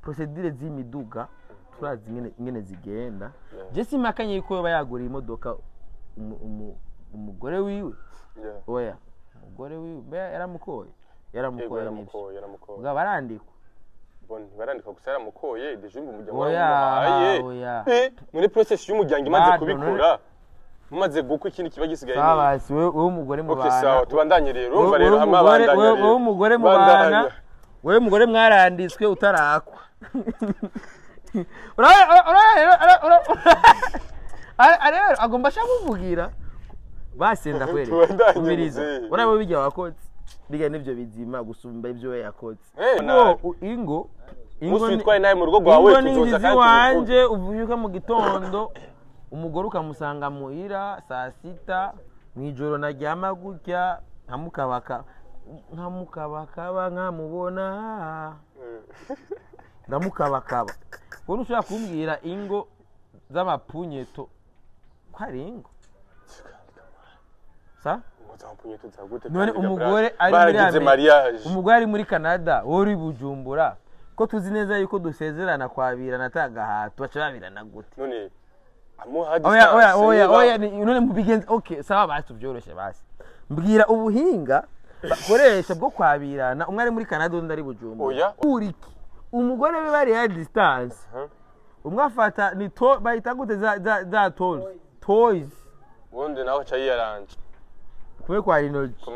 procedure z'imiduga turazi ingene zigenda je simakanye yuko bayagura imodoka umugore wiwe oya umugore wiwe yaramukoye ubwa barandikwa barandika gusa yaramukoye dejumba umuryango wamuhaye muri process y'umuryango imaze kubikora mumaze gukwa ikindi kiba gisigaye neza basi wewe umugore mubana okay sawa tubandanye rero umva rero hamwe abandanye wewe umugore mubana wewe umugore mwaranditswe utarakwa rero agomba shamuvugira basenda kwere umiriza urabe bijya wakoze biga nivyo bizima gusumba ivyo we yakoze ingo witwaye naye mu rugo rwawe tuzoza kandi wanje uvunyuka mu gitondo umugore ukamusanga muhira saa 6 mwijoro naryama gutya nkamukabakaba nkamubona ndamukabakaba ubwo ushaka kumbwira ingo z'amapunyeto kwari ingo sa none umugore ari muri Canada wori Bujumbura ko tuzi neza yuko dusezerana kwabira natagahato baca babirana gute none oya none mubigenze okay sawa basi tuvyoroshe basi mbwira ubuhinga bakoresha bwo kwabirana umwe ari muri Canada undi ari Bujumbura uriki umugore we bari ya distance umwe afata ni bayita gute za toys wonde naho cyayaranje kumwe kwa rinoji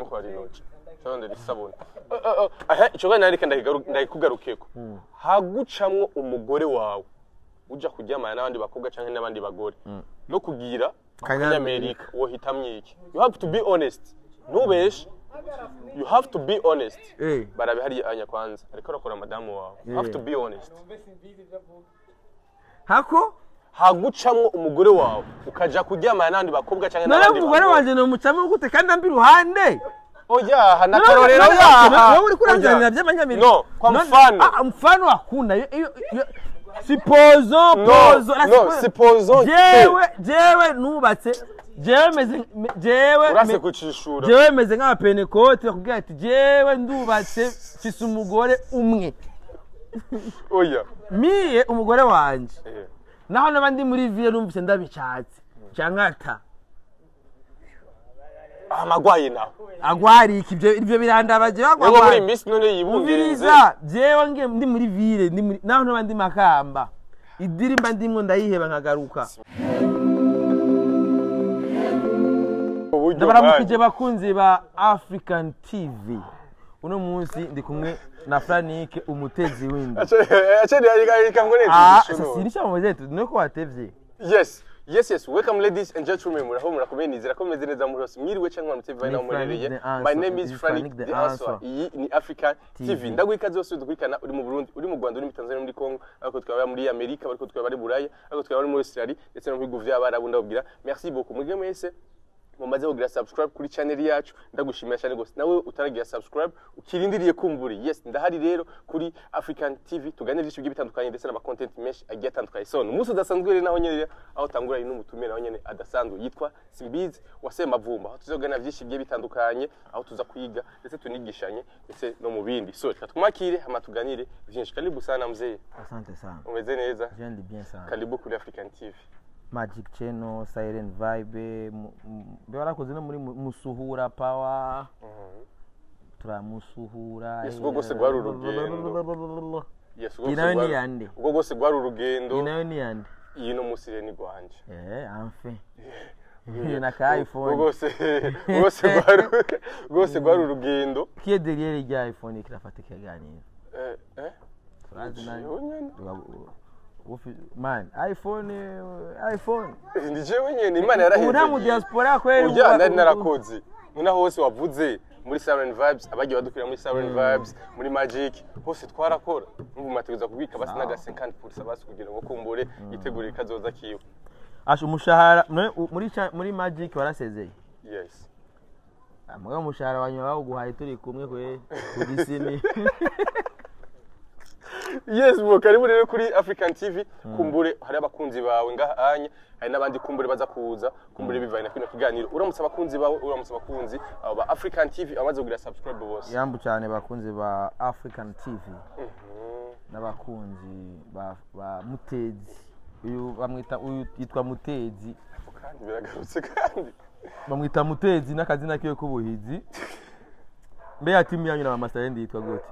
cyonde bisabone aha icoga narika ndayikugarukeko hagucamwo umugore wawe uja kuryamana n'abandi bakobwa canke n'abandi bagore no kugira Amerika wo hitamyiki you have to be honest nubeshe you have to be honest barabe hari anya kwanza ariko rakora madamu wawe you have to be honest hako hagucamwo umugore wawe ukaja kuryamana n'abandi bakobwa canke n'abandi umugore wanje no mucamo gute kandi ambi ruhande oya hanakarorero ya wewe uri kuranganira by'amanyamerika no kwa mfano hakuna supposo jewe nubatse jewe meze nka Pentecote bakubwira ati jewe ndubatse fise umugore umwe oya miye umugore wanje naho nabandi muri ville numvise ndabicatse cyangata amagwaye naho agwari ibyo birandabaje bagwa muri miss none yibungereze jewe nge ndi muri ville naho nabandi makamba idirimba ndimwo ndayiheba nkagaruka ndabaramukije bakunzi ba African TV uno munsi ndi kumwe na Franike umutezi w'indi acene yikamgoneze sinisha muzetu nuko watevye Yes, welcome ladies and gentlemen. Muraho murakomenizira ko meze neza muri hose. Mwiriwe cyangwa muteve na munereye. My name is Frank the Answer. Iyi ni African TV. Ndagwikaze zose dukurikana uri mu Burundi, uri mu Rwanda, uri mu Tanzania, muri Congo, ariko twaba muri Amerika, ariko twaba ari Buraya, ariko twaba muri Australia, ndetse no mu bihugu by'abarabu ndabwira. Merci beaucoup. Mwige mwese mumaze kugira subscribe kuri channel yacu ndagushimira cyane gose nawe utaragira subscribe ukirindiriye kumburi yes ndahari rero kuri African TV tuganira ibyo bitandukanye ndetse n'ama content menshi agiye atandukanye so umunsi udasanzwe rero naho nyene aho tangura ino mutumira naho nyene adasanzwe yitwa Simbizi wasema Vumba aho tuzogana byinshi bigiye bitandukanye aho tuza kwiga ndetse tunigishanye ndetse no mu bindi so twatumakire ama tuganire byinshi karibu sana mzee asante sana umeze neza jendi bien sana karibu kuri African TV Magic Channel, Siren Vibe, barakoze no muri Musuhura Power. Turamusuhura. Yes, ubwo gose gwari urugendo. Yes, ubwo gose gwari urugendo. Inayo ni yandi. Iyi no musire ni gwanje. Amfe. Na ka iPhone. Gose gwari urugendo. Kiye derrière rya iPhone kirafatika ganira. Turazi nayo. Man, iPhone ndije wenyene imana yaraheze ura mu diaspora kweli uja ndari narakoze nuna hose wavuze muri Siren Vibes abagiye badukira muri Siren Vibes muri Magic hose twarakora n'ubu mategeza kubika basi naga 50% basi kugira ngo kumbure yitegurire kazoza kiyo asho umushahara muri Magic warasezeye yes amwe umushahara wanyu baguhaye turi kumwe kwe kudisini Yes, karibu rero kuri African TV kumbure hari abakunzi bawe ngahanye hari nabandi kumbure baza kuza kumbure bivanye na kino kiganiro uramutse abakunzi bawe uramutse abakunzi aba African TV amaze kugira subscribe bose yambu cyane bakunzi ba African TV n'abakunzi ba Mutezi. Uyu bamwita uyu yitwa Mutezi. Kandi biragarutse kandi. Bamwita Mutezi n'akazina kiwe k'ubuhizi. Mbe ya timu yanyu na Master yitwa gute?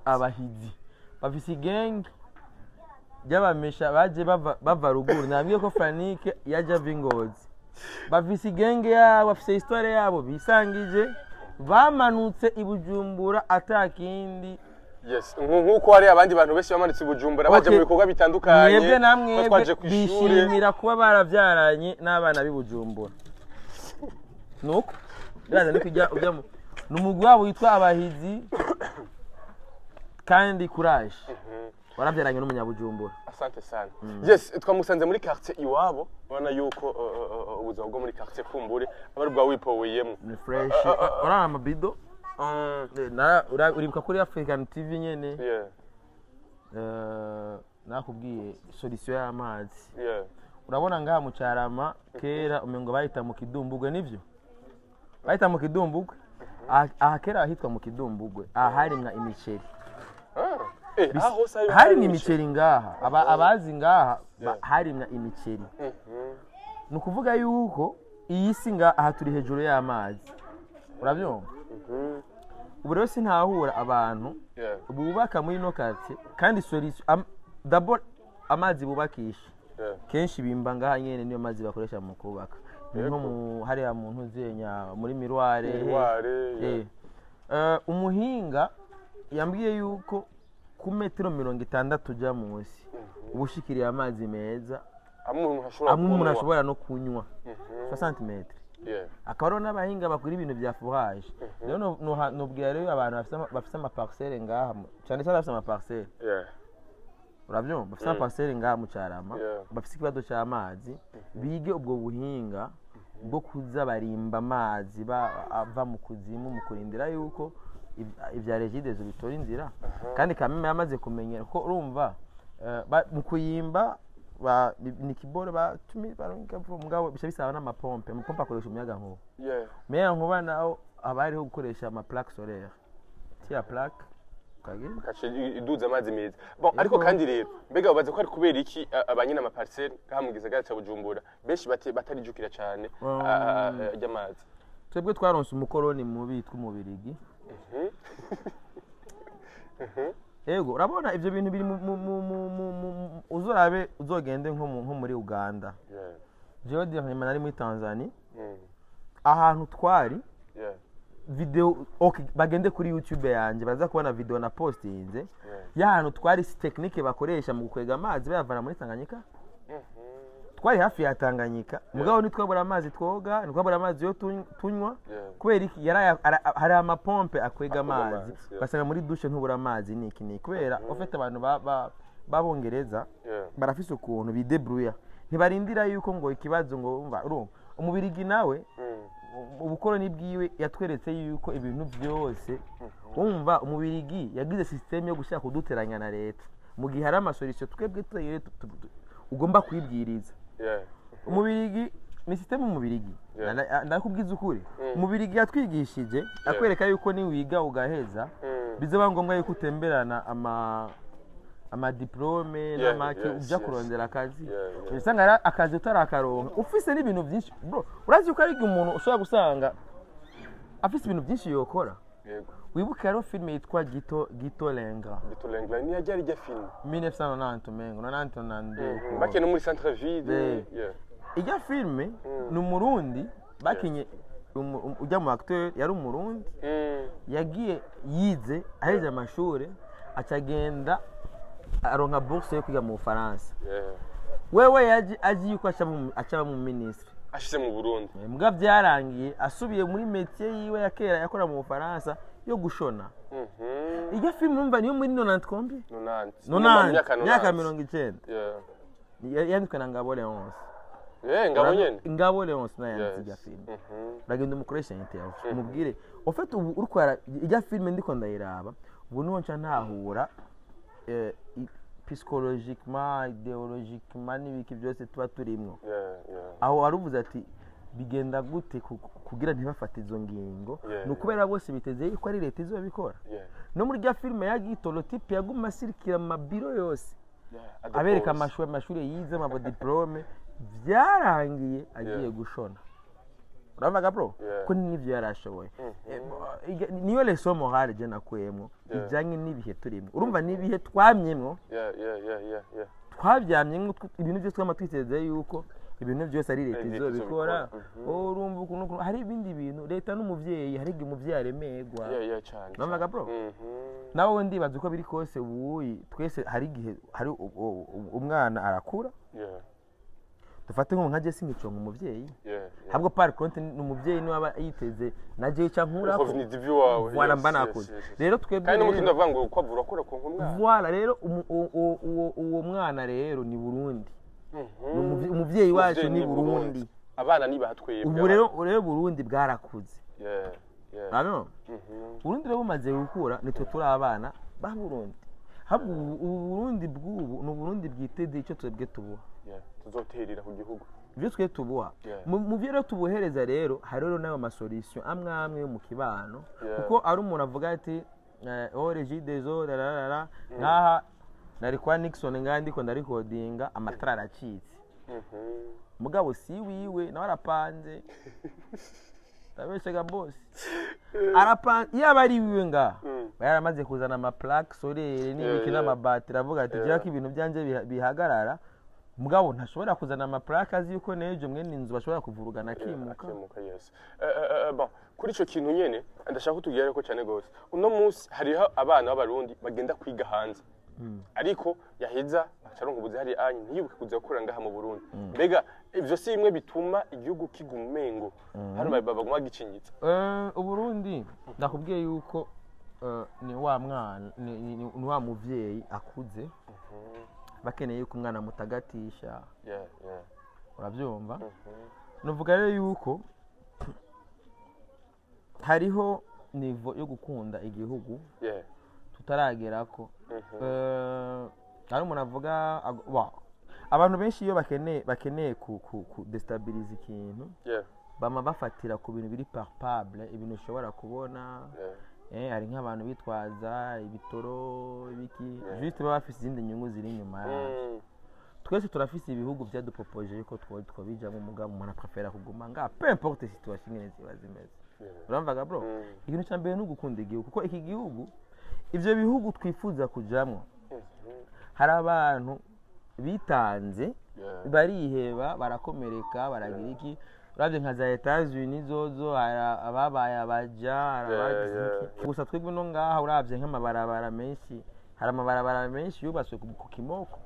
Abahizi. Bafise gang y'abamesha baje bava ruguru. Nabwiye ko Franike yaje Vingozi. Bafise gang yabo, bafise histoire yabo bisangije. Bamanutse ibujumbura atakindi. Yes, nkuko hari abandi bantu benshi bamanutse ibujumbura baje mu bikorwa bitandukanye. Mwebwe namwe bishimira kuba baravyaranye n'abana b'ibujumbura. Nuko biraza no kujya ujya n'umugwi wabo witwa Abahizi kandi courage. Warabyaranye n'umunyabujumbura. Asante sana. Yes, twamusanze muri quartier iwabo, ubona yuko ubuzima bwo muri quartier kumbure abari bwa wipoweyemo. Ni fresh. Ora amabido. Uribuka kuri African TV nyene. Nakubwiye solution y'amazi. Urabona ngaha mu Cyarama kera umengo bahita mu Kidumbugwe nivyo. Bahita mu Kidumbugwe. Aha kera ahitwa mu Kidumbugwe. Aha harimwa imiceri. Harimwa imiceri ngaha. Abazi ngaha harimwa imiceri. Nukuvuga yuko iyi si ngaha aha turi hejuru y'amazi. Urabyumva? Ubu rero sinahura abantu bubaka muri no quartier kandi solution d'abord amazi bubakisha kenshi bimba ngaha nyene niyo mazi bakoresha mu kubaka nko mu hari ya muntu zenya muri miroire umuhinga yambwiye yuko ku metero 60 uja munsi ubushikiriye amazi meza umuntu ashobora no kunywa 60 cm. Akaro n'abahinga bakuri ibintu bya fuhaje. Rero nubwira rero abantu bafite ama parcelle ngaha cyane cyane bafite ama parcelle. Urabyumva bafite ama parcelle ngaha mu Cyarama bafite ikibazo cy'amazi bige ubwo buhinga bwo kuza barimba amazi ava mu kuzimu mu kurindira yuko ibya regidezo bitora inzira kandi kameme yamaze kumenyera ko urumva mu kuyimba ni kibore batumi baronka mugabo bisaba n'amapompe amapompe akoresha umuyaga nkuba meya nkuba naho abariho gukoresha ama plaque solaire tia plaque kagenda kace iduza amazi meza bon ariko kandi rero mbega babaze ko ari kubera iki abanyina ama parcelle kamugize gacha Bujumbura benshi batarijukira cyane y'amazi. Twebwe twaronse umukoroni mubi tw'umubirigi. Ego urabona ivyo bintu biri uzorabe uzogende nko muri Uganda. Jewe dernièrement nari muri Tanzania. Ahantu twari video okay bagende kuri YouTube yanje baza kubona video na postinze y'ahantu twari si technique bakoresha mu gukwega amazi bayavana muri Tanganyika. Twari hafi ya Tanganyika mugabo nitwabura amazi twoga nitwabura amazi yo tunywa kubera iki hari amapompe akwega amazi basanga muri douche ntubura amazi niki kubera ofete abantu babongereza barafise ukuntu bidebrouiller ntibarindira yuko ngo ikibazo ngo umva umubirigi nawe ubukoroni bwiwe yatweretse yuko ibintu byose umva umubirigi yagize system yo gushaka kuduteranya na leta mu gihe hari amasolution twebwe ugomba kwibwiriza. Umubirigi ni system umubirigi ndakubwiza ukuri umubirigi yatwigishije akwereka yuko ni wiga ugaheza bizaba ngombwa yuko utemberana ama diplome n'amake ujya kurondera akazi bisanga akazi utarakaronka ufise n'ibintu byinshi bro urazi uko ari umuntu ushobora gusanga afise ibintu byinshi yokora. Wibuka rero film yitwa Gito Lenga ni yajari ya film 1990 mengo 1992 bakene muri centre ville ijya film ni umurundi bakinye ujya mu acteur yari umurundi yagiye yize aheze amashuri acagenda aronka bourse yo kwiga mu Faransa. Wewe yaji aji yuko acha mu ministre ashise mu Burundi mbwa byarangiye asubiye muri métier yiwe ya kera yakora mu Faransa yo gushona. Ijya film numva niyo muri 90 kombi 90 myaka 90 yandikwa na Ngabo Leonce Ngabo Leonce na yandika film bagenda umukoresha interview umubwire ofete ubu urkwara ijya film ndiko ndayiraba ubu nonca ntahura psychologiquement idéologiquement n'ibiki byose tuba turimwo aho aruvuze ati bigenda gute kugira ntibafate izo ngingo no kubera bose biteze ko ari leta izo bikora no muri rya filime ya Gitolo tipe yaguma asirikira mu mabiro yose abereka amashuri yize amadiplome byarangiye agiye gushona uravaga bro ko nivyo yarashoboye niyo leso morale je nakuyemo ijanye n'ibihe turimo urumva n'ibihe twamyemwo twabyamyemwo ibintu byose twamatwiteze yuko ibintu byose ari leta izobikora urumva ukuntu hari ibindi bintu leta n'umuvyeyi hari umuvyeyi aremegwa uravaga bro nawe ndibaza uko biri kose ubuyi twese hari igihe hari umwana arakura dufate nka je singiconga umuvyeyi habwo par contre n'umuvyeyi ni waba yiteze naje cyankura ko voilà mbanakoze rero twebwe kandi n'umukindo avuga ngo kwavura akora ko nk'umwana voilà rero uwo mwana rero ni Burundi umuvyeyi wacu ni Burundi abana ni batwebwe ubu rero Burundi bwarakuze ano Burundi rero bumaze gukura nitwe turi abana ba Burundi habwo Burundi bw'ubu no Burundi bwiteze icyo twebwe tubuha tuzoterera ku gihugu ibyo twe tubuha mu byo rero tubuhereza rero hari rero nayo masolution amwe mu kibano kuko ari umuntu avuga ati Regide zo rarara naha nari kwa Nixon ngandi ko ndari codinga amatara aracitse mugabo si wiwe nawe arapanze tabeshega boss arapanze yaba ari wiwe nga yaramaze kuzana ama plaque solaire n'ibiki n'amabateri avuga ati jya ko ibintu byanje bihagarara mugabo ntashobora kuzana ama plaque azi yuko nejo mwene inzu bashobora kuvurugana kimuka yes bon kuri ico kintu nyene ndashaka kutugera ko cyane gose uno munsi hariho abana b'abarundi bagenda kwiga hanze ariko yaheza acaronka ubuzi hari anyi ntiyibuke kuza gukora ngaha mu Burundi mbega ivyo si bimwe bituma igihugu kigumengo hano baguma gicinyiza Uburundi ndakubwiye yuko ni wa mwana ni wa muvyeyi akuze bakeneye yuko umwana mutagatisha urabyumva nuvuga rero yuko hariho nivo yo gukunda igihugu tutaragera ko hari umuntu avuga abantu benshi iyo bakeneye ku destabilize ikintu bama bafatira ku bintu biri palpable ibintu ushobora kubona hari nk'abantu bitwaza ibitoro ibiki juste baba bafise izindi nyungu ziri inyuma twese turafise ibihugu byadupopoje yuko twabijamo umugabo umuntu aprefera kuguma nga peu importe situation nyene ziba zimeze uramvaga bro ikintu cya mbere n'ugukunda igihugu kuko iki gihugu ivyo bihugu twifuza kujamwo hari abantu bitanze bariheba barakomereka baragira iki uravye nka za Etats-Unis zozo ababaye abaja arabaziki gusa twebwe no ngaha uravye nk'amabarabara menshi hari amabarabara menshi yubatswe ku kimoko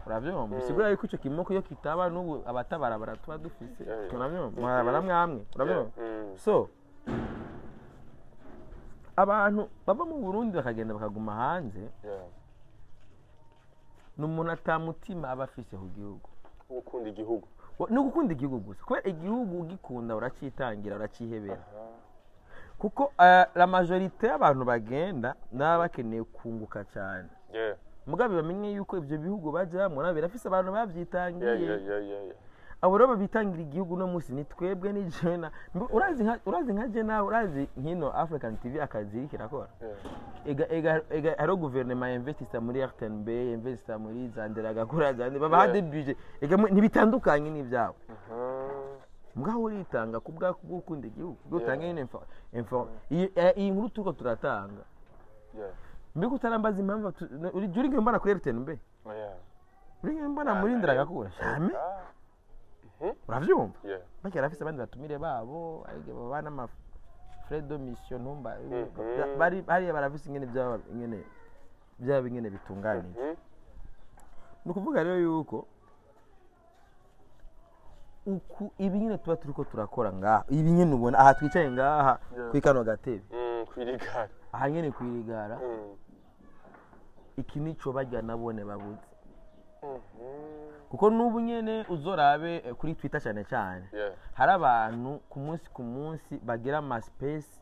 uravyumva bisigura yuko ico kimoko yo kitaba n'ubu abatabarabara tuba dufise uravyumva mwarabara mwamwe uravyumva so abantu baba mu Burundi bakagenda bakaguma hanze n'umuntu atamutima aba afise ku gihugu ukunda igihugu ni ugukunda igihugu gusa kubera igihugu ugikunda uracitangira uracihebera kuko la majorite y'abantu bagenda naba bakeneye kunguka cyane mugabe bamenye yuko ivyo bihugu bajamwo nabo birafise abantu bavyitangiye abo rero bitangira igihugu no musi ni twebwe ni jena urazi nka jena urazi nkino African TV akaziri kirakora ega aro gouvernement investissa muri RTNB investissa muri Zandera gakora zandi baba hade budget ega ntibitandukanye n'ivyabo mugabo uritanga kubwa gukunda igihugu gutanga info iyi nkuru tuko turatanga mbiko tarambaza impamvu uri juri mbana kuri RTNB uri mbana muri Ndera gakora shame uravyumva bake arafise abandi batumire babo arige babana ama Fredo mission numba bari barafise ingene byaba ingene bitunganije nukuvuga rero yuko uku ibi nyine tuba turiko turakora ngaha ibi nyine ubona aha twicaye ngaha kwikano gatebe kwirigara aha nyene kwirigara iki nico bajya nabone babuze kuko nubu nyene uzorabe kuri Twitter cyane hari abantu ku munsi bagira ama space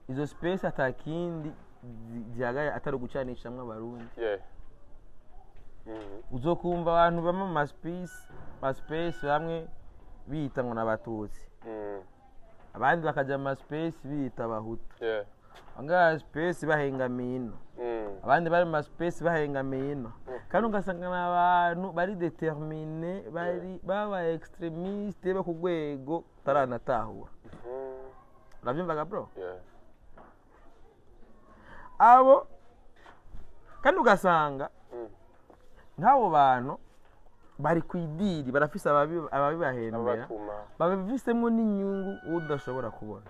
izo space atakindi ziyagaye atari gucanishamwe abarundi uzokumva abantu bama ama space bamwe bita ngo nabatutsi abandi bakaja ama space bita abahutu anga space bahengamiye ino abandi bari mu space bahengamiye ino kandi ugasanga n'abantu bari determine bari baba extremiste bo ku rwego taranatahura urabyumvaga bro abo kandi ugasanga nk'abo bantu bari ku idiri barafise ababibahembera babifisemo n'inyungu udashobora kubona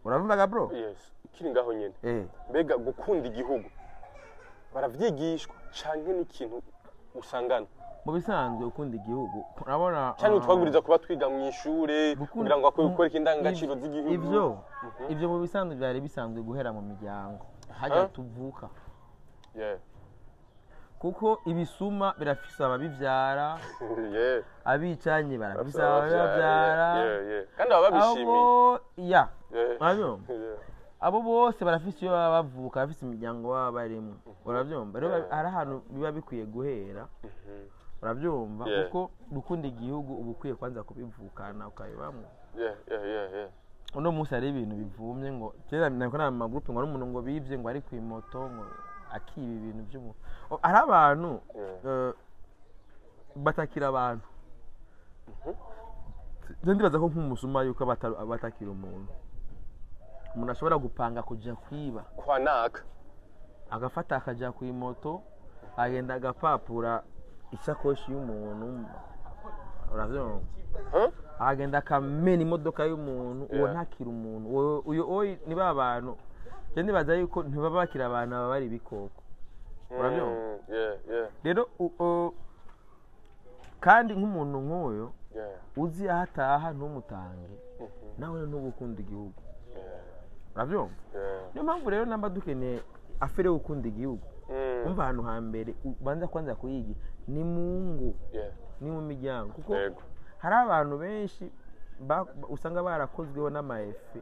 uravuga bro kiri ngaho nyene mbega gukunda igihugu baravyigishwa canke n'ikintu usangana mu bisanzwe ukunda igihugu urabona cyane twaguriza kuba twiga mu ishure kugira ngo akwiye gukora indangagaciro z'igihugu ivyo mu bisanzwe byari bisanzwe guhera mu miryango hajya tuvuka kuko ibisuma birafise ababivyara abicanyi barafise ababivyara kandi ababishimiye abo bose barafise iyo baba bavuka bafise imiryango baba barimo uravyumva rero ari ahantu biba bikwiye guhera uravyumva kuko gukunda igihugu uba ukwiye kwanza kubivukana ukabibamwo uno munsi hari ibintu bivumye ngo kera nako na magroupe ngo n'umuntu ngo bivye ngo ari ku moto ngo akiba ibintu by'umuntu ari abantu batakira abantu ndibaza ko nk'umusuma yuko batakira umuntu ashobora gupanga kuja kwiba kwa naka agafata akaja ku moto agenda agapapura isakoshi y'umuntu uravyumva agenda akamena imodoka y'umuntu uwo ntakira umuntu uyo ni ba bantu je ndibaza yuko ntibaba bakira abantu baba bari bikoko uravyumva rero kandi nk'umuntu nk'uyo uzi ahataha ntumutange nawe ntubukunda igihugu uravyumva niyo mpamvu rero namba dukeneye afere gukunda igihugu umva ahantu hambere banza kwanza kuyiga ni mungu ni mu miryango kuko hari abantu benshi usanga barakozweho n'amaefe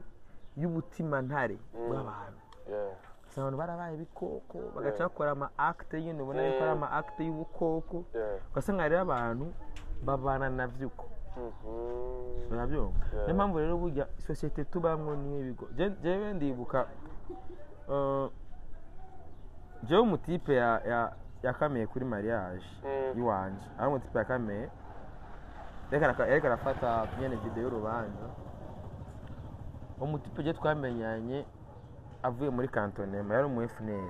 y'ubutima ntare bw'abantu abantu barabaye ibikoko bagaca bakora ama acte nyine ubona yuko ari ama acte y'ubukoko ugasanga rero abantu babana navyuko urabyumva niyo mpamvu rero burya societe tubamwo niyo bigo jewe ndibuka jewe umutipe yakameye kuri mariage iwanje ari umutipe yakameye reka arafata nyene video y'urubanza umutipe je twamenyanye avuye muri cantonema yari umu FNL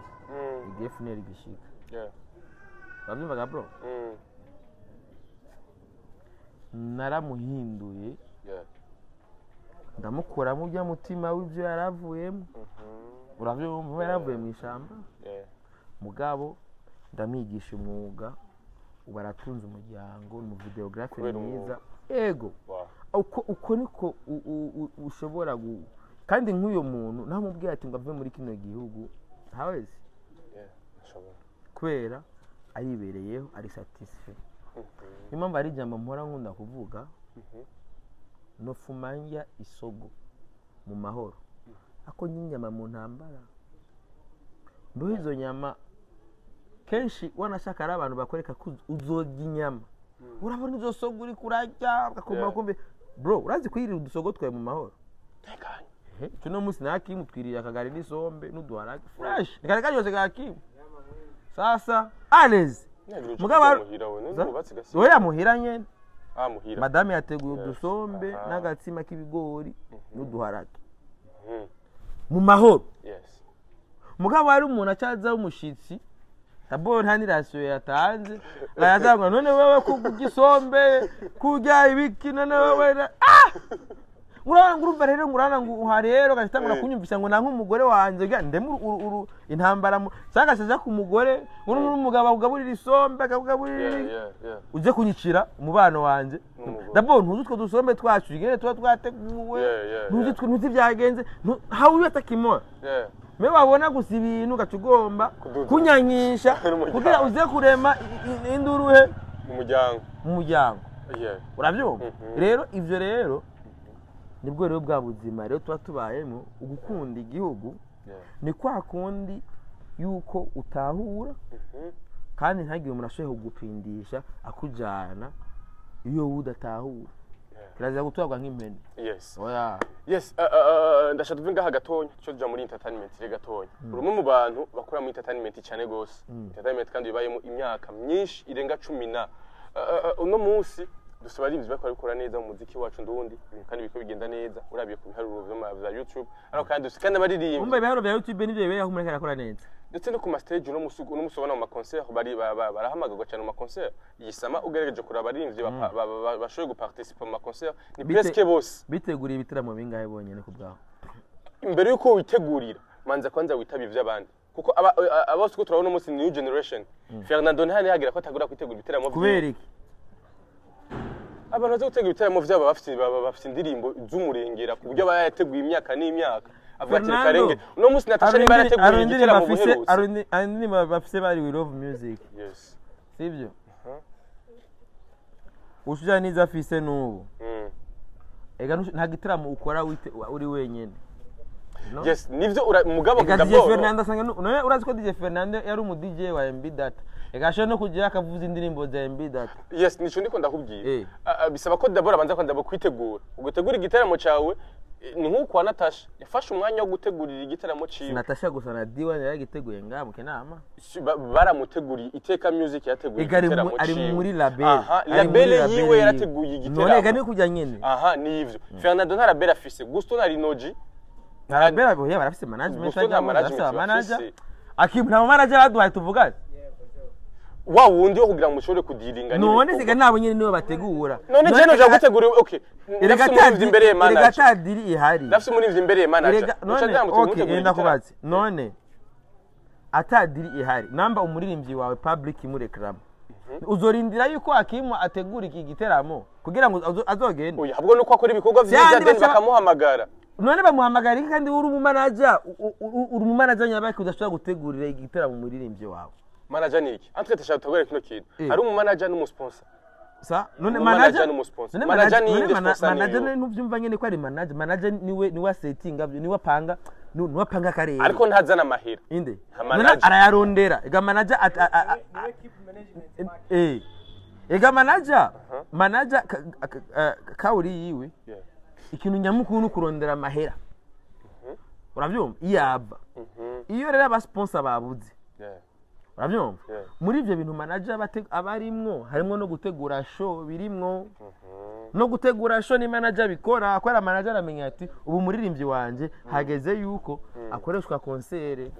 igihe FNL gishika urabyumvaga bro naramuhinduye ndamukuramo ujya mutima w'ibyo yaravuyemo uravyumva yaravuye mu ishamba mugabo ndamwigisha umwuga ubaratunze umuryango mu videography mwiza ego uko niko ushobora kandi nk'uyo muntu namubwiye ati ngo ave muri kino gihugu hawezi kubera aribereyeho ari satisfait impamvu ari jambo mpora nkunda kuvuga no fumanja isogo mu mahoro ako nyinyama mu ntambara mbo izo nyama kenshi wanashaka ari abantu bakoreka uzorya inyama urabona izo sogo uri kurajya bakakoma kumbe bro urazi kwirira udusogo twawe mu mahoro tekanye tuno musi nakimutwiriye akagari n'isombe n'uduharage fresh nikareka yose gakimu sasa alezi mugaba oya muhira nyene madame yateguye udusombe n'agatsima k'ibigori n'uduharage mu mahoro mugabo ari umuntu acaza umushitsi tabone hani rasiyo yatanze ayazangwa none wewe kugisombe kujya ibikina na wewe urabona ngurumva rero ngurana ngo rero gahitangura kunyumvisha ngo nanka umugore wanje ndemu intambara sanga saza ku mugore n'umugabo ugaburira isombe akabugaburira uje kunyicira umubano wanje dabo ntuzutwo dusombe twacu igene tuba twateguwe ntuzitwe ntuzi byagenze how you atakimo me wabona gusa ibintu gacugomba kunyankisha kugira uze kurema induruhe mu muryango uravyumva rero ivyo rero nibwo rero bwa buzima rero tuba tubayemo ugukunda igihugu ni kwa kundi yuko utahura kandi ntagire umuntu ashoboye kugupindisha akujana iyo udatahura kirazira gutwarwa nk'impene. Yes. Oya. Yes, ndashaka tuvuga ngaha gatonya cyo ja muri entertainment re gatonya. Urumwe mu bantu bakora muri entertainment cyane gose. Entertainment kandi bibayemo imyaka myinshi irenga 10 uno munsi dusaba ari ibyo bakora neza mu muziki wacu ndundi kandi biko bigenda neza urabiye ku biharuro bya YouTube ariko kandi dusikana baririmba umbe ibiharuro bya YouTube nibyo bibereho muri karakora neza ndetse no ku ma stage no musobana mu ma concert barahamagagwa cyane mu ma concert yisama ugerageje kuraba abarimvye bashoboye guparticiper mu ma concert ni presque bose biteguriye ibitaramo bingahe bonyene ku bwaho imbere yuko witegurira manza kwanza witabi ivy'abandi kuko abose ko turabona umunsi new generation Fernando ntihani yagira ko atagura kwitegura ibitaramo kuberiki abantu bazo gutegura ibitaramo vyabo bafite indirimbo z'umurengera ku buryo bayateguye imyaka n'imyaka avuga ati karenge uno munsi Natasha ni barateguye igitaramo buherutse arindi bafise bari we love music yes sivyo ushija niza afise n'ubu ega nta gitaramo ukora uri wenyene yes nivyo mugabo DJ Fernando sanga no urazi ko DJ Fernando yari umu DJ wa MB Data egasho no kugira akavuza indirimbo za MB Data yes nico ndiko ndakubwiye bisaba ko dabora banza kwanda kwitegura ugutegura igitaramo cyawe ni nkuko wa Natasha yafashe umwanya wo gutegurira igitaramo ciwe Natasha gusa na Diwa yaragiteguye ngamuke nama baramuteguriye Iteka Music yateguye igitaramo ciwe ari muri label label yiwe yarateguye igitaramo none gani kujya nyene nivyo Fernando nta label afise Gusto na Rinoji Arabera bo barafise management manager akibu nta manager baduhaye tuvugane wa wundi wo kugira ngo mushobore kudiringa none siga nabo nyene niwe bategura none je no jagutegura okay nafise imbere ye manager gatadiri ihari nafise muri imbere ye manager okay ndakubaze none atadiri ihari namba umuririmbyi wawe public muri reclam uzorindira yuko akimu ategura iki giteramo kugira ngo azogende oya habwo nuko akora ibikorwa vyiza den bakamuhamagara none bamuhamagara kandi uri mu manager nyabaki udashobora gutegurira igitaramo umuririmbyi wawe manager niki entre tashaka tugore kino kintu ari umu manager n'umu sponsor sa none manager n'umu sponsor manager ni sponsor manager ntuvyumva nyene ko ari manager niwe setting niwe panga niwe panga kare ariko ntazana amahera inde none arayarondera ega manager ega manager kauri yiwe ikintu nyamukuru kurondera amahera uravyumva iyaba iyo rero aba sponsor babuze uravyumva muri ivyo bintu manager abarimwo harimo no gutegura show birimwo no gutegura show ni manager bikora akwara manager amenya ati ubu muririmbyi wanje hageze yuko akoreshwa concert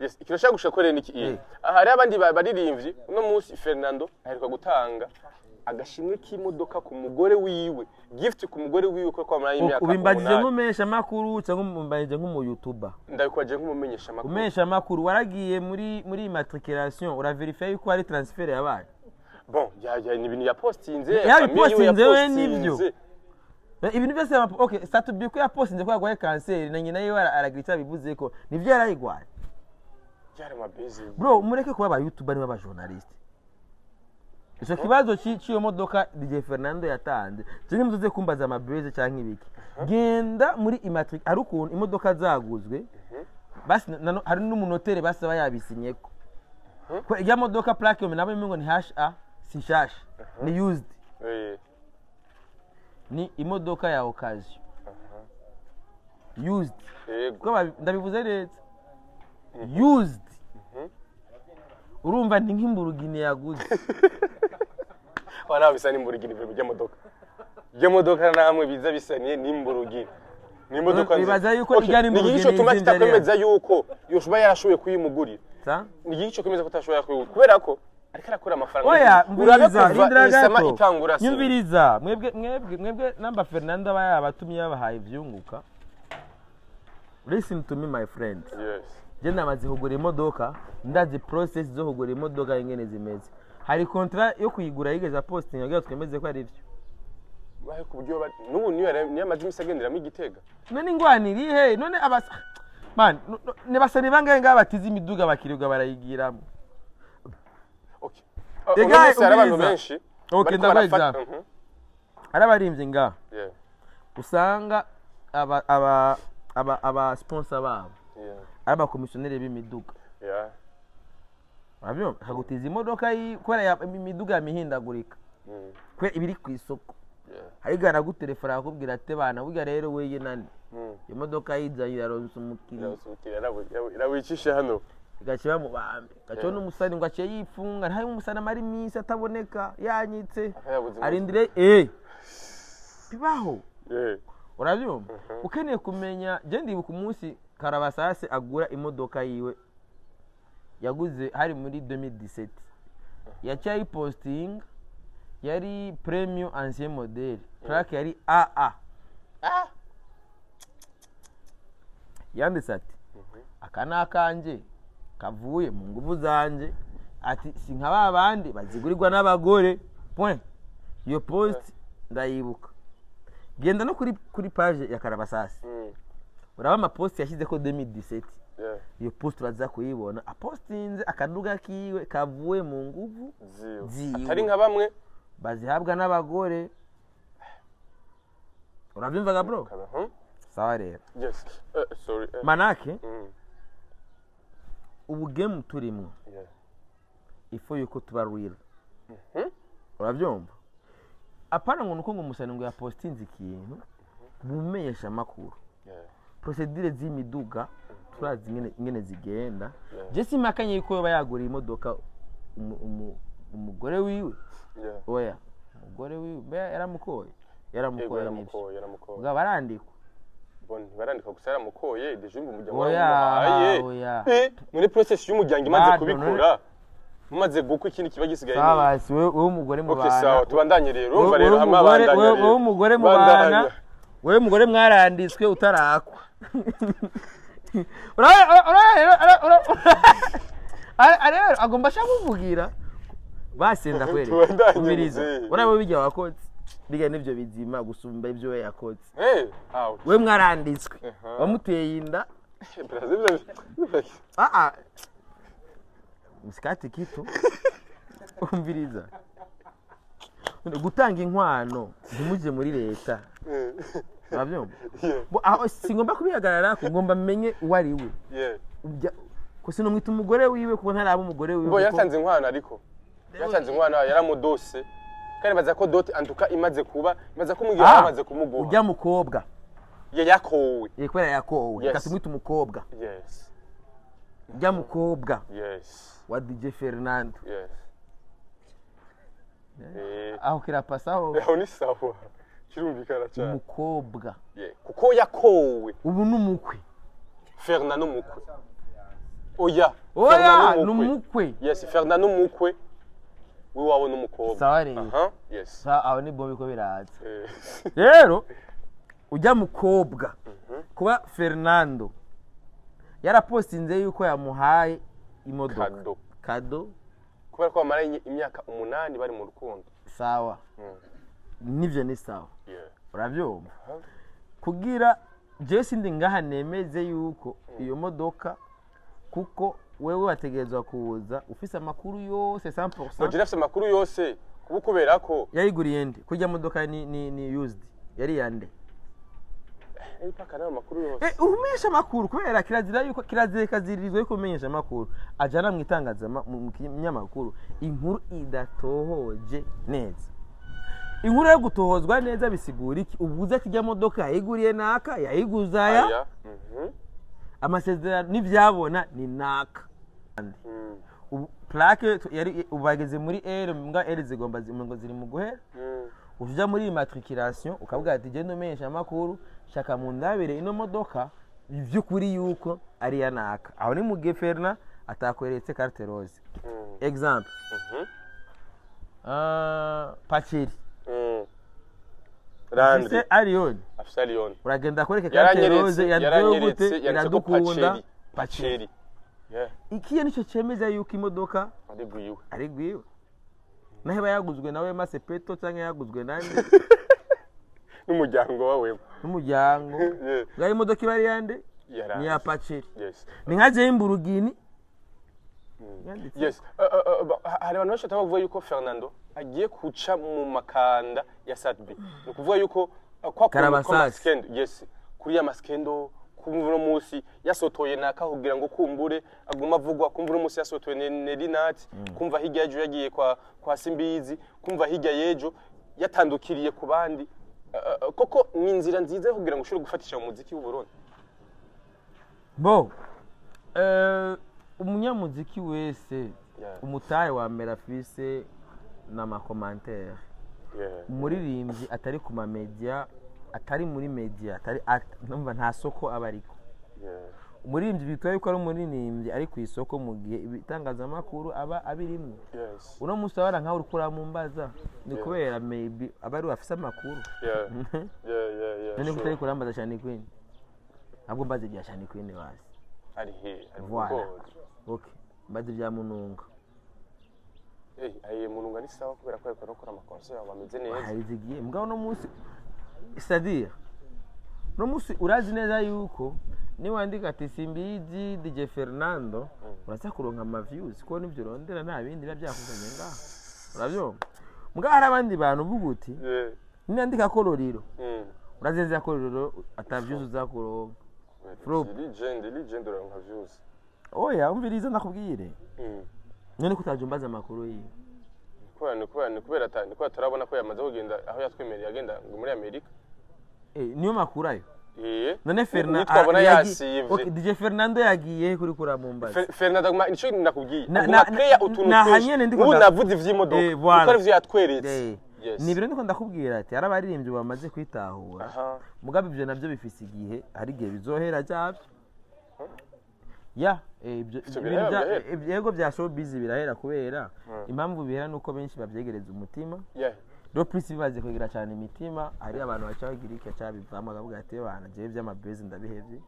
yes ikirashaka gushakore niki hari abandi baririmbyi uno munsi Fernando aheruka gutanga agashimwe k'imodoka ku mugore wiwe gift ku mugore wiwe ko kwa marayi imyaka ubimbagije nk'umesha makuru cyangwa umbagije nk'umu YouTuber ndabikwaje nk'umumenyesha makuru umesha makuru waragiye muri immatriculation uraverify yuko ari transfer yabaye bon ya ni ibintu ya postinze we nivyo ibintu byose okay statubiye ko ya postinze ko yagwaye cancer na nyina yiwe aragira bivuze ko nivyo yarayigwaye yari mabizi bro mureke kuba aba YouTuber ni aba journalist ico kibazo ciyo modoka DJ Fernando yatanze cyane muzoze kumbaza amabeze cyangwa ibiki genda muri immatric ari ukuntu imodoka zaguzwe basi hari n'umunotere basaba yabisinyeko ko ya modoka plaque yo nabo ngo ni HA si shash ni used ni imodoka ya occasion used ko ndabivuze neza used urumva ni nk'imburugini yaguze wana bisa n'imburugini byo modoka namwe biza bisaniye n'imburugini ni modoka bibaza yuko igari imburugini nigisho tumatita kwemeza yuko yoshuba yarashoboye kuyimugurira nigisho kwemeza ko tashobora kuyigura kubera ko ariko arakora amafaranga oya mbiriza indira nyumviriza mwebwe namba Fernando abatumye babahaye vyunguka listen to me my friend yes je namaze kugura imodoka ndazi process zo kugura imodoka ingene zimeze hari contrat yo kuyigura yigeza posting yagiye twemeze ko ari byo bahe ku buryo n'ubu niyo amazi misagendera mu Gitega none ingwaniri he none abasa man ne basani bangaye ngabatiza imiduga bakirirwa barayigiramo okay ega abantu benshi okay ndabeza arabarimbye nga usanga aba sponsor babo aba komisionere b'imiduga abyo hagutiza imodoka kwera imiduga yamihindagurika kwe ibiri ku isoko ariko aragutelefona akubwira ati bana burya rero weye nani imodoka yizanye yaronse umukiriya irawicisha hano igaciba mu bambe gaco n'umusani ngo aciye yifunga ntayo umusani amara iminsi ataboneka yanyitse arindire bibaho urabyumva ukeneye kumenya je ndibuka umunsi Karabasase agura imodoka yiwe yaguze hari muri 2017 yaciye posting yari premium ancien modèle plaque yari AA yanditse ati aka nakanje kavuye mu nguvu zanje ati si nka babandi bazigurirwa n'abagore point iyo post ndayibuka genda no kuri page ya Karabasase uraba ama post yashyize ko 2017 iyo post uraza kuyibona apostinze akaduga kiwe kavuye mu nguvu ziwe atari nka bamwe bazihabwa n'abagore urabyumvaga bro sawa rero yes sorry manake ubu game turimo ifo yuko tuba real urabyumva apana ngo nuko ngo umusani ngo yapostinze ikintu bumenyesha makuru procedure z'imiduga turazi ingene zigenda je simakanye yuko yoba yagura imodoka umugore wiwe oya umugore wiwe yaramukoye ubwo barandikwa barandika gusa yaramukoye dejumba umuryango wamuhaye muri process y'umuryango imaze kubikora mumaze guko ikindi kiba gisigaye sabasi wewe umugore mu bana okay sawa tubandanye rero umva rero hamwe abandanye wewe umugore mu bana wewe umugore mwaranditswe utarakwa rero agomba shamuvugira basenda kwere umiriza urabo bijya wakotse biga nivyo bizima gusumba ivyo we yakotse we mwaranditswe wamuteye inda musikati kitu umviriza gutanga inkwano ntimuje muri leta urabyumva aho singomba kubihagarara ko ngomba menye uwari we ko sino mwita umugore wiwe kuko ntaraba umugore wiwe bo yatanze inkwano ariko yatanze inkwano yaramudose kandi baza ko dote antuka imaze kuba imaze kumwigira amaze kumuguha ujya mukobwa yakowe yekwera yakowe kasimwita umukobwa ujya mukobwa wa DJ Fernando aho kirapasaho aho ni sawa kirumvikana cyane umukobwa kuko yakowe ubu numukwe Fernando mukwe oya numukwe yes Fernando mukwe we wabona umukobwa sawa rero yes aho ni bombi ko biraza rero ujya mukobwa kuba Fernando yarapostinze yuko yamuhaye imodoka kado kubera ko bamaranye imyaka 8 bari mu rukundo sawa nivyo ni sawa urabyumva kugira je sindi ngaha nemeze yuko iyo modoka kuko wewe wategerezwa kuza ufise amakuru yose 100% no jirafise amakuru yose kubukubera ko yayiguriye ndi kujya modoka ni used yari yande paka na makuru yose umenyesha makuru kubera kirazira yuko kirazirikazirizwe yuko umenyesha makuru ajana mu itangaza mu kinyamakuru inkuru idatohoje neza inkuru yo gutohozwa neza bisigura iki ubuza kijya modoka yayiguriye naka yayiguzaya amasezerano n'ivyabona ni naka plaque yari ubageze muri R mbwa R zigomba ngo ziri mu guhera uvuja muri immatriculation ukavuga ati je ndomenyesha amakuru shaka mu ndabire ino modoka ivyo kuri yuko ari yanaka aho ni mu Geferna atakweretse carte rose exemple Pacheri Randi Arion afisa Arion uragenda kwereke carte rose yadugute iradukunda Pacheri ikiye nico cemeza yuko imodoka ari gwiwe nahe yaguzwe nawe Mase Peto canke yaguzwe nandi n'umuryango wawe n'umuryango gari imodoka ibari yande ni ya Pacheri ni nkaje imburugini yes hari abantu bashaka bavuga yuko Fernando agiye kuca mu makanda ya Sadbi no kuvuga yuko kwa Karabasase yes kuri ya maskendo kumvura musi yasotoye naka kugira ngo kumbure aguma avugwa kumvura musi yasotoye Nelinat kumva hirya yejo yagiye kwa Simbizi kumva hirya yejo yatandukiriye ku bandi koko ni inzira nziza yo kugira ngo ushobore gufatisha umuziki w'u Burundi bo umunyamuziki wese umutahe wa mbere afise n'amakomantere umuririmbyi atari ku mamedia atari muri media atari numva nta soko aba ariko umuririmbyi bitwa yuko ari umuririmbyi ari ku isoko mu gihe ibitangazamakuru aba abirimwe uno munsi abara nkaho urukura mu mbaza ni kubera maybe abari bafise amakuru none kutari kurambaza cyane Queen ntabwo mbaze bya cyane Queen basi ari he voilà okay mbaze bya Mununga aye Mununga ni sawa kubera ko yakora gukora amakonser ameze neza hayizigiye mugabo no munsi c'est-à-dire no munsi urazi neza yuko ni wandika ati Simbizi DJ Fernando uraza kuronka ama views ko nivyo rondera nta bindi byakuzanye ngaho uravyumva mugabo hari abandi bantu buguti ni andika Koloriro urazenza Koloriro ataviews uzakuronka legend uronka views oya umviriza ndakubwire none kutajumbaza amakuru yi kubera turabona ko yamaze kugenda aho yatwemereye agenda muri Amerika niyo makuru ayo none Fernando yasivye okay DJ Fernando yagiye kuri kuramumbaza Fernando nico nakubwiye create utuntu ubu navuze ivy'imodoka uko ari vyo yatweretse ni biro ndiko ndakubwira ati arabaririmbye bamaze kwitahura mugabe ivyo navyo bifise igihe hari gihe bizohera cyavyo yego bya showbiz birahera kubera impamvu bihera nuko benshi babyegereza umutima do plus bibaze kugira cyane imitima hari abantu bacagira iki cyabivamo akavuga ati bana je by'amabezi ndabihevye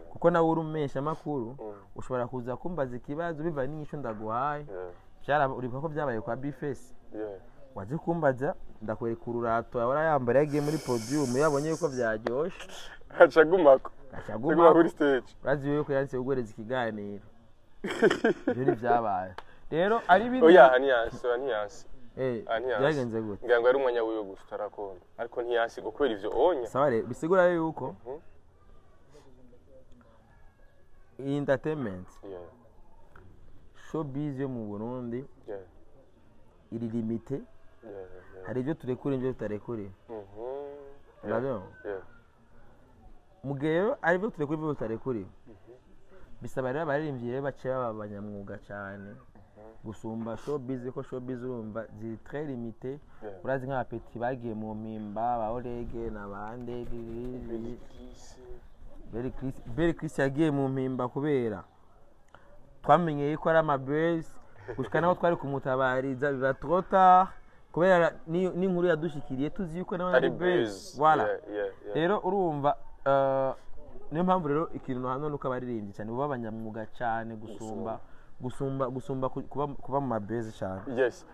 kuko nawe urumesha makuru ushobora kuza kumbaza ikibazo biva n'inyisho ndaguhaye uribuka ko byabaye kwa Bface waje kumbaza ndakwereka ururato yabara yambara yagiye muri podium yabonye yuko byaryoshe acagumako kuri stage urazi yuko yanditse kugwereza ikiganiro ibyo byabaye rero ari bindi oya ntiyasi byagenze gute ngira ngo ari umwanya wiwe gusa utarakunda ariko ntiyasi kubera ivyo onya sawa rero bisigura yuko entertainment showbiz yo mu Burundi iri limite hari ibyo turekure ibyo tutarekure urabona mugeyo ari byo turekure ibyo tutarekure bisaba rero abaririmbyi rero bace baba abanyamwuga cyane gusumba showbiz ko showbiz urumva ziri très limité urazi nk'abapeti bagiye mu mpimba ba Orege n'abande Beri Chris yagiye mu mpimba kubera twamenyeye ko ari amabase gushika naho twari kumutabariza biba trop tard kubera n'inkuru yadushikiriye tuzi yuko nawe ari base voilà rero urumva niyo mpamvu rero ikintu hano nuko abaririmbyi cyane bo abanyamwuga cyane gusumba kuba mu mabase cyane yes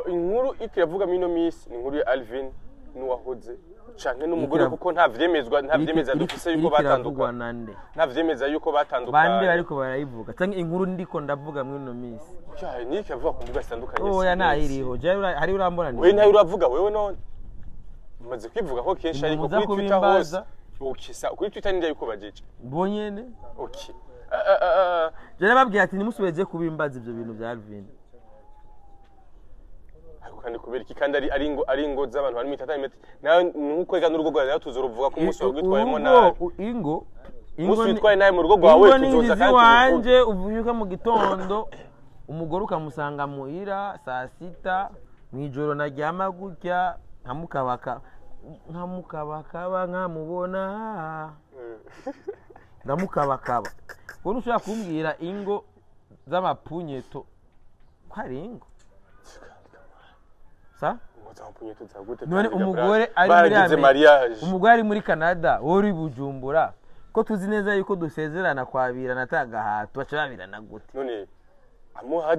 inkuru ikiravuga mino miss ni inkuru ya Alvin n'uwahoze canke n'umugore kuko nta vyemeza dufise yuko batandukana nta vyemeza yuko batandukana bande bariko barayivuga canke inkuru ndiko ndavuga mwino miss ni ikavuga ku mbuga zitandukanye oya nayiriho je hari urambona wewe ntayo uravuga wewe none umaze kwivuga ko kenshi ariko kuri Twitter hose ukisa kuri Twitter ninde yuko bajeje bonyene okay je nababwiye ati nimusubeje kubimbaza ivyo bintu bya Alvin kandi kubera iki kandi ari ingo z'abantu bari entertainment nayo nuko ega n'urugo rwawe tuzoruvuga ko umunsi wagitwayemo nabi ingo witwaye nawe mu rugo rwawe tuzoza kandi wanje uvunyuka mu gitondo umugore ukamusanga muhira saa 6 mwijoro naryama gutya nkamukabakaba nkamubona ndamukabakaba wowe ushaka kumbwira ingo z'amapunyeto kwari ingo sa none umugore ari muri Canada wori Bujumbura ko tuzi neza yuko dusezerana kwabirana atagahato baca babirana gute none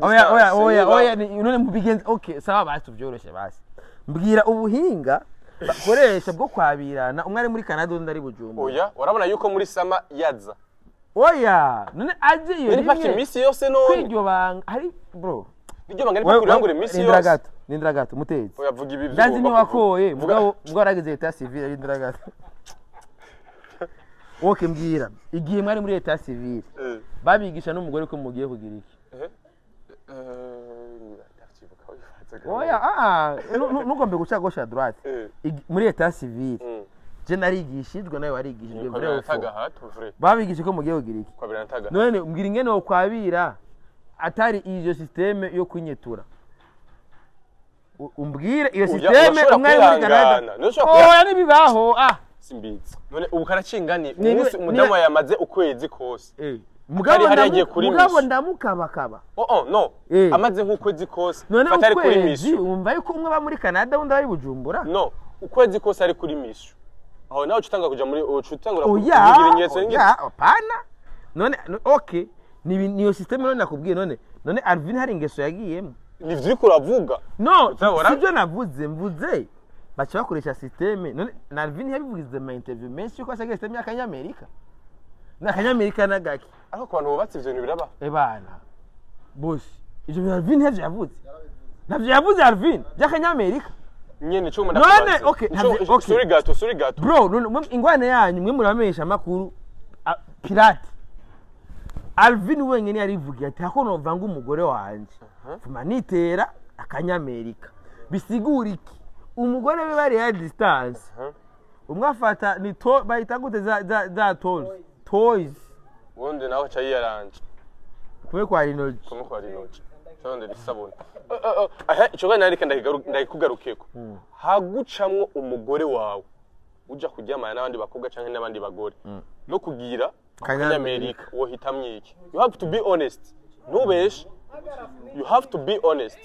oya none mubigenze okay sawa basi byoroshye basi mbwira ubuhinga bakoresha bwo kwabirana umwe ari muri Canada undi ari Bujumbura oya urabona yuko muri sama yaza oya none aje iyo rimwe imisi yose none kwiryo banga hari bro iryo banga ari kurangura imisi yose Nindragato mutezi oyavuga ibi ndazi ni wakoye mugabo arageze leta civile Nindragato woke mbwira igihe mwari muri leta civile babigisha n'umugore ko mugiye kugira iki oya nugombe guca gauche à droite muri état civil je narigishijwe nawe warigishijwe vrai babigishe ko mugiye kugira iki none mbwira ingene wo kwabira atari iyo systeme yo kwinyetura umbwire iyo systeme umwe muri Canada oya nibibaho simbizi none ubu karacingani umunsi umudamu yamaze ukwezi kose mugabo ndamukabakaba no amaze nk'ukwezi kose atari kuri mission umva yuko umwe ba muri Canada undi ari Bujumbura no ukwezi kose ari kuri mission aho nawe utanga kuja muri utangura kugira ingeso apana none okay niyo system none nakubwiye none Alvin hari ingeso yagiyemo nivyo kuravuga no sivyo navuze mvuze bacha bakoresha systeme none Alvin yabivugize mu interview menshi ko asage systeme y'akanyamerika n'akanyamerika nagaki ariko abantu bubatse ivyo biraba bana boss ivyo Alvin yavuze navyo yavuze Alvin y'akanyamerika nyene cyo none okay suri gato bro ingwane yanyu mwe muramesha makuru pirate Alvin wenyene yarivugiye ati hako novanga umugore wanje fuma nitera akanyamerika bisigura iki umugore we bari ya distance umwafata ni to bayita gute za toys wonde nawe cha yaranje kumwe kwa rinoji sonde lisabona ico gana ariko ndayikugarukeko hagucamwo umugore wawe uja kuryamana n'abandi bakobwa canke n'abandi bagore no kugira akanyamerika wo hitamye iki you have to be honest nubeshe you have to be honest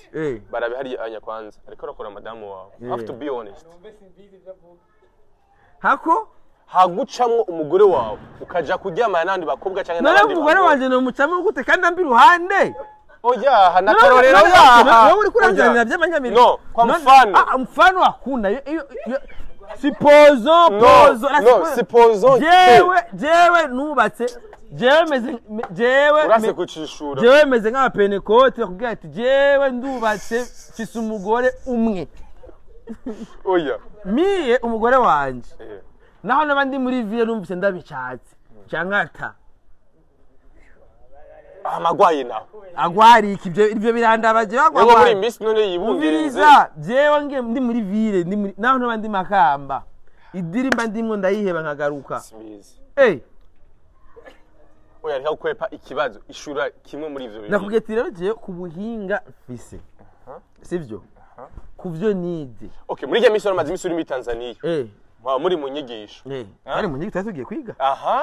barabe hari anya kwanza ariko rakora madamu wawe you have to be honest hako hagucamwo umugore wawe ukaja kuryamana n'abandi bakobwa canke n'abandi umugore wanje no mucamo gute kandi ambi ruhande oya hanakarorero ya wewe uri kurangira by'amanyamerika no kwa mfano mfano hakuna supposo jewe nubatse urase kucishura jewe meze nka Pentecote bakubwira ati jewe ndubatse fise umugore umwe oya miye umugore wanje naho nabandi muri ville numvise ndabicatse cyankata amagwaye naho agwari ibyo birandabaje bagwa muri miss none yibungiriza jewe nge ndi muri ville naho nabandi makamba idirimba ndimwo ndayiheba nkagaruka oya reka kwepa ikibazo ishura kimwe muri ivyo bintu nakubwiye rero je kubuhinga fise sivyo kuvyo nide okay muri ya misoro mazi misuri muri Tanzania muri mu nyigisho ari mu nyigisho tugiye kwiga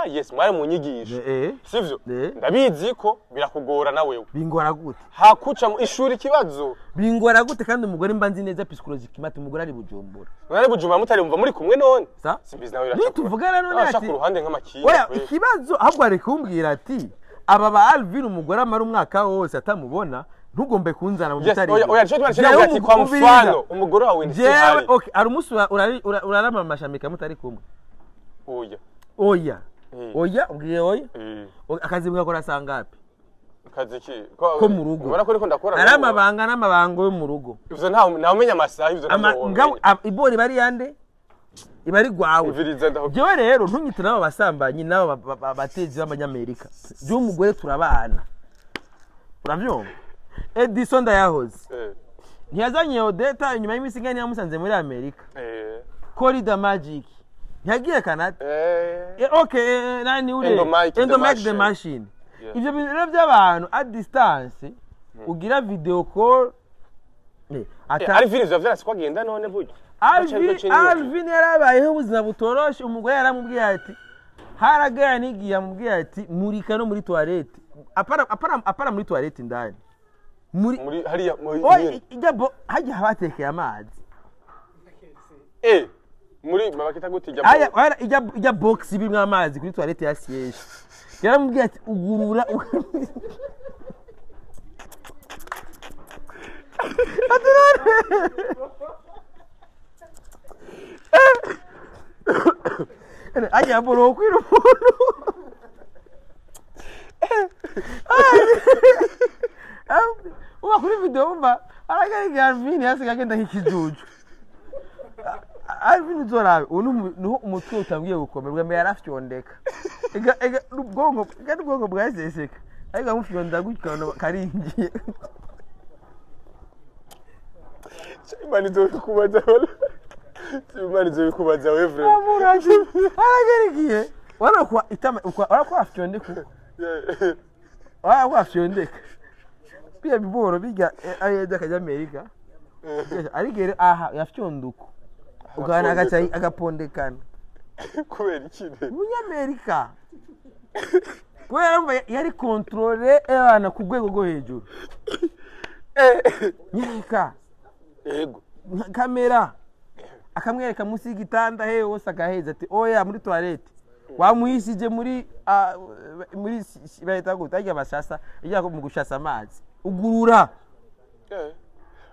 yes mwari mu nyigisho sivyo ndabizi ko birakugora na wewe bingora gute hakuca mu ishuri kibazo bingora gute kandi umugore mbanzi neza psychologique mate umugore ari Bujumbura mwari Bujumbura mutari umva muri kumwe none simbizi nawe iracha tuvugana none ati ku ruhande nk'amakiye oya ikibazo ahubwo ari kumbwira ati aba ba Alvin umugore amara umwaka wose atamubona ntugombe kunzana mu bitari oya cyo twashira ati kwa mfano umugore wawe ndi hari okay ari umusi urarama amashamika mutari kumwe oya ubwiye oya akazi bwakora sangapi akazi ki ko mu rugo ubona ko ariko ndakora ari amabanga n'amabango yo mu rugo ivyo nta umenya amasaha ivyo ngabo ibori bari yande ibari gwawe jewe rero ntunyite nabo basambanyi nabo batezi b'abanyamerika je umugore turabana uravyumva Edison Ndayahoze ntiyazanye Odeta inyuma y'imisi ngani yamusanze muri Amerika Corridor Magic ntiyagiye Canada okay nani ure Endomake the machine ivyo bintu by'abantu at distance ugira video call ari video vyavera sikwagenda none buryo Alvin yarabayeho ubuzima butoroshe umugore yaramubwiye ati haragaya nigiye amubwiye ati murika no muri toilette apara muri toilette ndani muri hariya ijabo hajya habatekeye amazi muri mabakita gute ijya box ibimwe amazi kuri toilette ya siège yaramubwiye ati ugurura ajya bolo kwiro uba kuri video umva aragari Alvin yasiga agenda nk'ikijuju Alvin zorabe uno umutwe utangiye gukomerwa mbe yarafyondeka ega ubwongo bwaseseka ariko amufyonda gutya karingiye Imana izokubaza wala. Imana izokubaza wewe vrema. Amuraje. Aragerikiye. Wala kwa itama wala kwa afyondeka. Wala kwa afyondeka. Pia biboro biga ayeda kaja Amerika. Arigere aha yafyonduko. Ugana agacayi agapondekana. Kubera ikide. Munyamerika. Kubera yari controle abana ku rwego rwo hejuru. Nyika. Yego. Kamera. Akamwereka munsi y'igitanda he wose agaheza ati oya muri toilette. Wamuhishije muri bahita gutajya bashasa ijya mu gushasa amazi. Ugurura.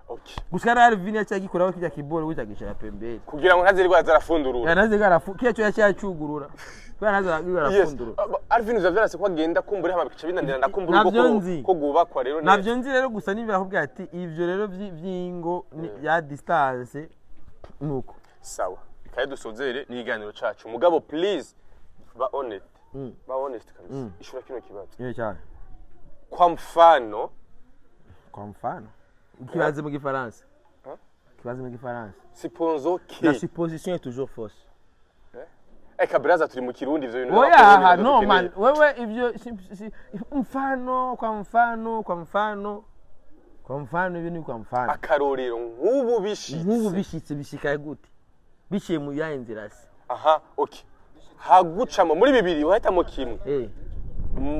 Okay. Gushara Alvin yacagikuraho kijya kiboro wicagisha pembere. Kugira ngo ntazirwa zarafundurura. Yanazigara kiyacho yacyacugurura. Kwa nazagara fundurura. Alvin uzavyarase ko agenda kumbura hama bikica binanira ndakumbura ko gubakwa rero. Navyo nzi rero gusa nibira kubwira ati ivyo rero vyingo ya distance nuko. Sawa. Ikaye dusozere n'iganiro cacu. Mugabo please ba honest. Ba honest kabisa. Ishura kino kibazo. Cyane. Kwa mfano Kibaze mu Gifaransa. Kibaze mu Gifaransa. Supposons que la supposition est toujours fausse. Kabraza turi mu Kirundi ivyo bintu. Oya, no man, wewe ivyo mfano ibintu kwa mfano. Akarorero nk'ubu bishitse bishikaye gute? Bishiye mu ya inzira se. Aha, okay. Hagucamo muri bibiri wahitamo kimwe.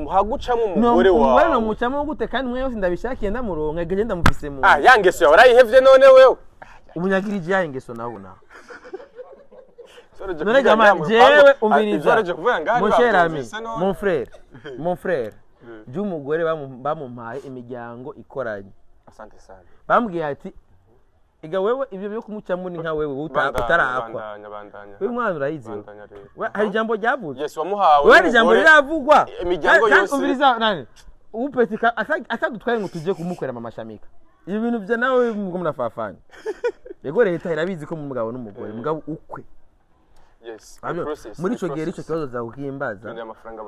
Hagucamo umugore wawe. Umugore no mucamo gute kandi mwe yose ndabishakiye ndamuronka gende ndamufise mu. Yangeso yawe urayihevye none wewe. Umunyagirije yangeso nawo na. None jamani jewe umviriza. Mon cher ami, mon frère. Umugore bamumpaye imiryango ikoranye. Asante sana. Bambwiye ati ega wewe ibyo byo kumucamo ni nka wewe utarakwa. Wewe mwana urayizi. Hari jambo ryavuze. Yes wamuhawe. Wewe jambo riravugwa. Imiryango yose. Umviriza nani? Upetika atadutwaye ngo tuje kumukwera mama Shamika. Ibi bintu bya nawe ngo munafafanya. Yego leta irabizi ko mu mugabo n'umugore mugabo ukwe. Yes. Muri ico gihe ico kibazo za ukimbaza.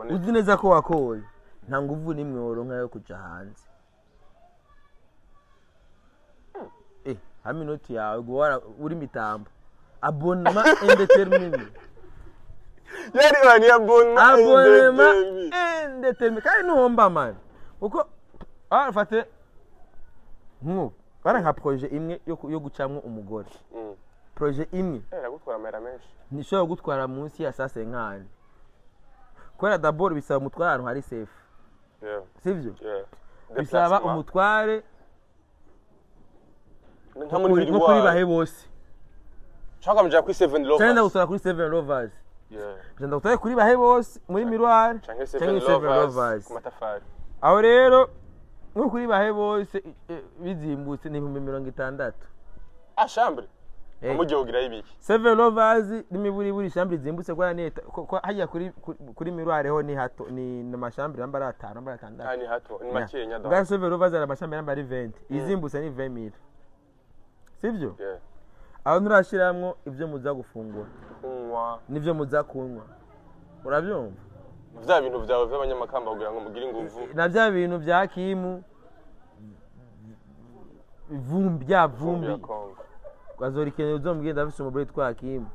Uzi neza ko wakoye. Nta nguvu nimwe woronka yo kuja hanze. Aminoti yawe guhora uri mitambo. Abonnement indéterminé. Yari wani abonnement indéterminé. Kandi nuhomba man. Uko fate bara nka projet imwe yo gucamwo umugore. Projet imwe. Gutwara amera menshi. Nishobora gutwara munsi ya sase nkani. Kwera d'abord bisaba umutware ahantu hari safe. Sivyo? Bisaba umutware nko kuri bahe bose. Chaka mja kuri 7 lovers. Cyenda gusura kuri 7 lovers. Cyenda gutwaye kuri bahe bose muri miroir. Cyangwa 7 lovers ku matafari. Aho rero nko kuri bahe bose bizimbutse ni 60. Chambre. Umujogira ibiki. 7 lovers nimiburi chambre zimbutse kwa neta hajya kuri miroir ho ni hato ni amashambre namba 5 namba 6. Ni hato ni makenya da. 7 lovers ara amashambre namba 20. Izimbutse ni 20000. Sivyo? Aho nurashiramwo ivyo muza gufungura. Nivyo muza kunywa. Urabyumva? Vya bintu vyawe vy'abanyamakamba kugira ngo mugire inguvu. Na vya bintu vya Kimu. Vumbi. Kwazorikene uzomugenda afise umubiri twa Kimu.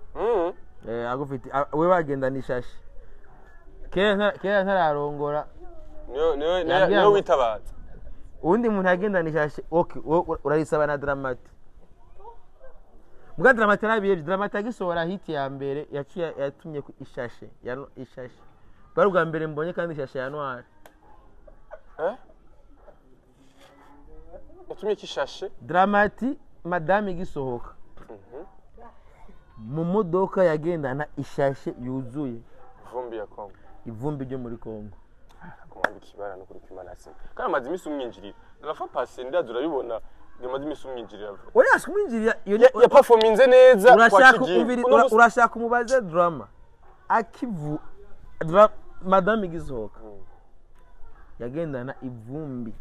Agufite we bagenda nishashi. Kera ntararongora. Niyo witabaza. Undi muntu agenda nishashi. Okay, urarisaba na Dramati. Muga Dramati arabiye Dramati agisohora hit ya mbere yatumye ku ishashe ishashe. Bari bwa mbere mbonye kandi ishashe ya noir. Yatumye kishashe Dramati madame igisohoka. Mu modoka yagendana ishashe yuzuye. Ivumbi ya Kongo. Ivumbi ryo muri Kongo. Kumwandi kibara no kuri kimanase. Kandi amazi misumwinjirira. Ndafa passe ndazura bibona. Ndimaze misumwinjirira. Oya kumwinjirira ya performance neza kwa kigi. Urashaka umubaze drama. Akivu madame igisohoka. Yagendana ivumbi.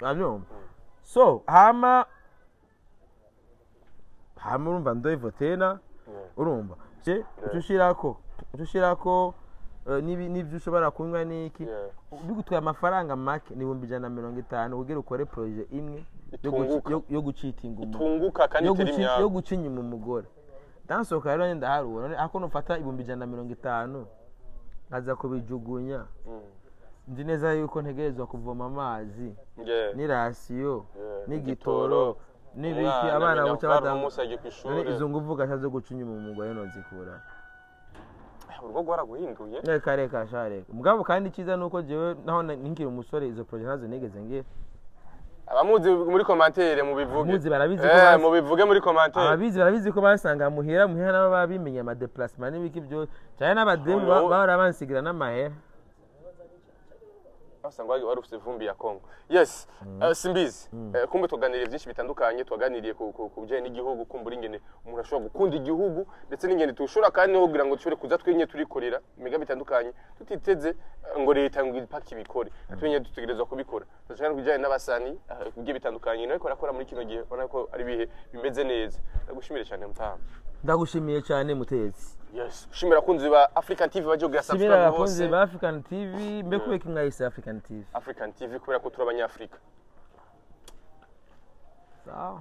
Abyumva. So hama urumva ndoivo tena urumva utushirako nibyo ushobora kunywa niki bigutwaye amafaranga make ni 150 kugira ukore projet imwe yo gucitinga itunguka kandi itera imyaka yo guca inyuma umugore dansohoka rero nyenda harubona none ako nufata 150 nkaza kubijugunya ndi neza yuko ntegerezwa kuvoma amazi n'irasiyo n'igitoro n'ibiki abana buca badamusajye kwishuri izo nguvu gashaze guca inyuma umugore nozikura urwo gwaraguhinduye reka shareka mugabo kandi kiza nuko jewe naho ninkira umusore izo projet nazo nigeze ngiye abamuzi muri commentaire mu bivuge muzi barabizi ko mu bivuge muri commentaire ababizi barabizi ko basanga muhera nabo babimenye ama déplacement n'ibiki byo cyane n'abademu bahora bansigira n'amahera asanga wari ufite vumbi ya Kongo yes simbizi kumbe tuganiriye byinshi bitandukanye twaganiriye ku bijyanye n'igihugu kumbura ingene umuntu ashobora gukunda igihugu ndetse n'ingene tushobora kandi no kugira ngo dushobore kuza twenye turikorera imiga bitandukanye tutiteze ngo leta ngo ipaki bikore twenye dutegerezwa kubikora tuzana kujyanye n'abasani kugiye bitandukanye no akora muri kino gihe ubona ko ari bihe bimeze neza ndagushimire cyane mutamba ndagushimiye cyane mutezi yes ushimira kunzi ba African TV baje kugira subscribe bose kunzi ba African TV mbe kubeka mwayise African TV kubera ko turi abanyafrika sawa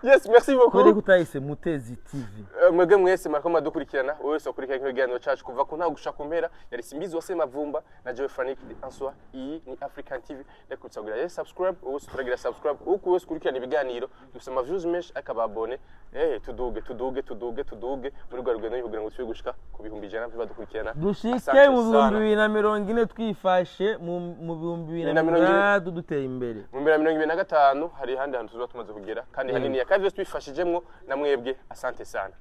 yes merci beaucoup kuri kutayise mutezi TV mwege mwese mariko madukurikirana wese akurikirana ikiganiro cyacu kuva ku ntagushaka kumpera yari Simbizi wase Mavumba na Joe Frank Answa iyi ni African TV ndakutsagira yes subscribe wese turagira subscribe uko wese kurikirana ibiganiro dufite ama views menshi akababone tuduge muri rwa rugendo kugira ngo tube gushika ku bihumbi 100 badukurikirana dushike mu 2040 twifashe mu 2040 duteye imbere mu 2025 hari handi hantu tuzoba tumaze kugera kandi hanini ya kazi twifashijemwo na mwebwe asante sana